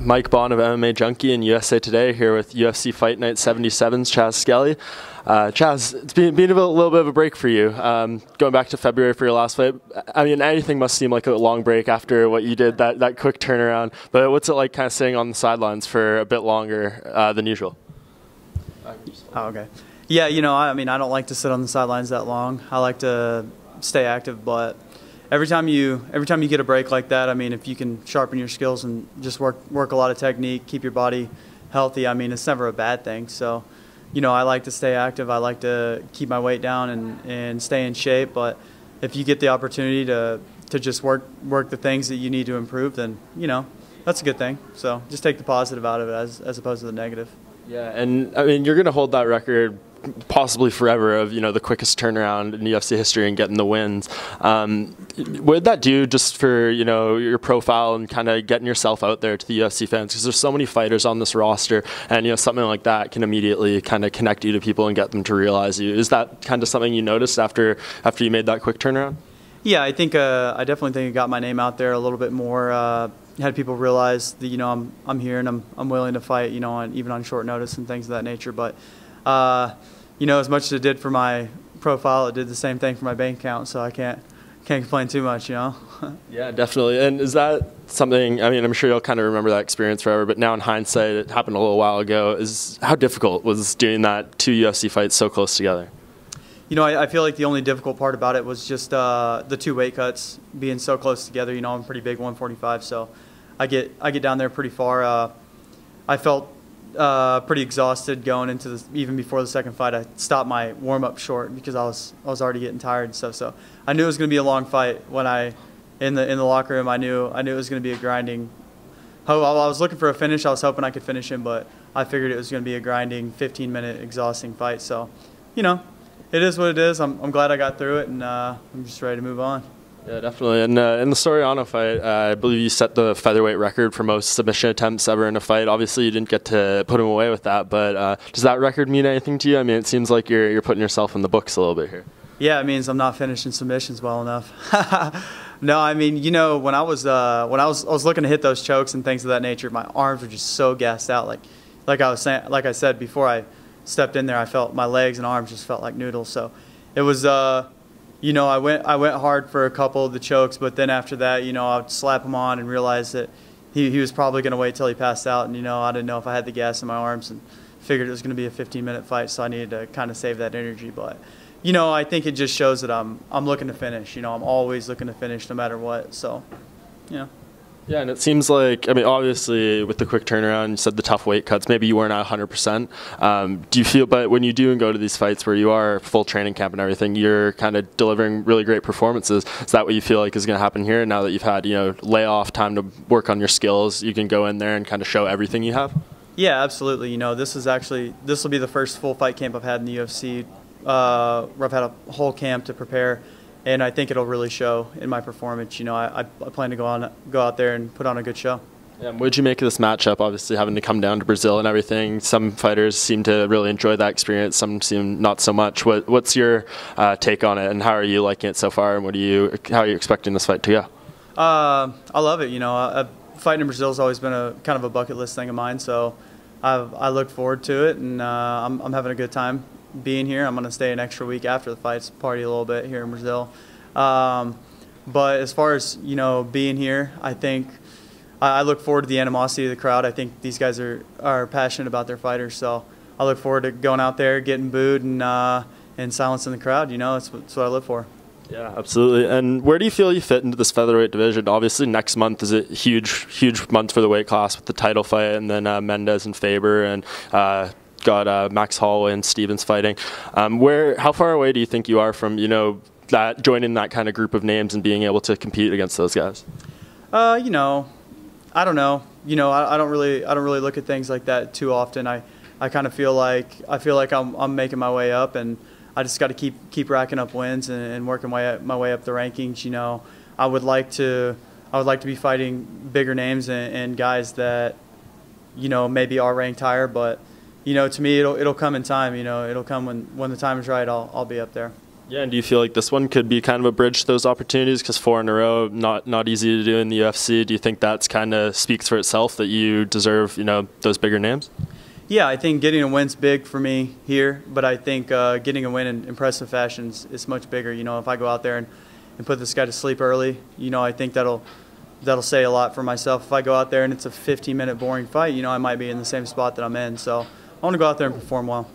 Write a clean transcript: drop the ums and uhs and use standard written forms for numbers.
Mike Bond of MMA Junkie and USA Today here with UFC Fight Night 77's Chas Skelly. Chas, it's been a little bit of a break for you. Going back to February for your last fight, I mean, anything must seem like a long break after what you did, that quick turnaround. But what's it like kind of sitting on the sidelines for a bit longer than usual? Oh, okay. Yeah, I mean, I don't like to sit on the sidelines that long. I like to stay active, but every time you get a break like that, I mean, if you can sharpen your skills and just work a lot of technique, keep your body healthy, I mean, it's never a bad thing. So, I like to stay active. I like to keep my weight down and stay in shape. But if you get the opportunity to just work the things that you need to improve, then, that's a good thing. So just take the positive out of it as opposed to the negative. Yeah, and I mean, you're going to hold that record possibly forever of, the quickest turnaround in UFC history and getting the wins. What did that do just for, your profile and kind of getting yourself out there to the UFC fans? Because there's so many fighters on this roster, and, something like that can immediately kind of connect you to people and get them to realize you. Is that kind of something you noticed after you made that quick turnaround? Yeah, I think I definitely think it got my name out there a little bit more. Had people realize that I'm here and I'm willing to fight, even on short notice and things of that nature. But as much as it did for my profile, it did the same thing for my bank account. So I can't complain too much, Yeah, definitely. And is that something? I mean, I'm sure you'll kind of remember that experience forever. But now in hindsight, it happened a little while ago. How difficult was doing that 2 UFC fights so close together? I feel like the only difficult part about it was just the 2 weight cuts being so close together. I'm pretty big, 145, so I get down there pretty far. I felt pretty exhausted going into even before the second fight. I stopped my warm up short because I was already getting tired and stuff. So I knew it was going to be a long fight. When in the locker room, I knew it was going to be a grinding. I was looking for a finish. I was hoping I could finish him, but I figured it was going to be a grinding, 15-minute exhausting fight. So, it is what it is. I'm glad I got through it, and I'm just ready to move on. Yeah, definitely. And in the Soriano fight, I believe you set the featherweight record for most submission attempts ever in a fight. Obviously, you didn't get to put him away with that, but does that record mean anything to you? I mean, it seems like you're putting yourself in the books a little bit here. Yeah, it means I'm not finishing submissions well enough. No, I mean, when I was looking to hit those chokes and things of that nature, my arms were just so gassed out. Like I said before I stepped in there, I felt my legs and arms just felt like noodles. So it was, I went hard for a couple of the chokes, but then after that, I'd slap him on and realize that he was probably going to wait till he passed out, and I didn't know if I had the gas in my arms, and figured it was going to be a 15-minute fight, so I needed to kind of save that energy. But I think it just shows that I'm looking to finish. I'm always looking to finish no matter what. So, Yeah, and it seems like, I mean, obviously with the quick turnaround, you said the tough weight cuts, maybe you weren't at 100%. Do you feel, but when you do and go to these fights where you are full training camp and everything, you're kind of delivering really great performances. Is that what you feel like is going to happen here now that you've had, layoff time to work on your skills? You can go in there and kind of show everything you have? Yeah, absolutely. This will be the first full fight camp I've had in the UFC. Where I've had a whole camp to prepare. And I think it'll really show in my performance. I plan to go out there and put on a good show. Yeah, what did you make of this matchup, obviously having to come down to Brazil and everything? Some fighters seem to really enjoy that experience, some seem not so much. What's your take on it, and how are you liking it so far, and how are you expecting this fight to go? I love it. Fighting in Brazil has always been a kind of a bucket list thing of mine, so I look forward to it, and I'm having a good time being here. I'm going to stay an extra week after the fights, party a little bit here in Brazil. But as far as, being here, I think I look forward to the animosity of the crowd. I think these guys are passionate about their fighters, so I look forward to going out there, getting booed, and silencing the crowd. That's what I live for. Yeah, absolutely. And where do you feel you fit into this featherweight division? Obviously, next month is a huge month for the weight class with the title fight, and then Mendes and Faber, and got Max Holloway and Stevens fighting. How far away do you think you are from that joining that kind of group of names and being able to compete against those guys? I don't know. I don't really look at things like that too often. I kind of feel like I'm making my way up, and I just got to keep racking up wins and working my way up the rankings. I would like to be fighting bigger names and guys that maybe are ranked higher, but to me, it'll come in time. It'll come when the time is right. I'll be up there. Yeah, and do you feel like this one could be kind of a bridge to those opportunities? Because 4 in a row, not easy to do in the UFC. Do you think that's kind of speaks for itself that you deserve, you know, those bigger names? Yeah, I think getting a win's big for me here, but I think getting a win in impressive fashion is much bigger. You know, if I go out there and put this guy to sleep early, you know, I think that'll say a lot for myself. If I go out there and it's a 15-minute boring fight, you know, I might be in the same spot that I'm in. So I want to go out there and perform well.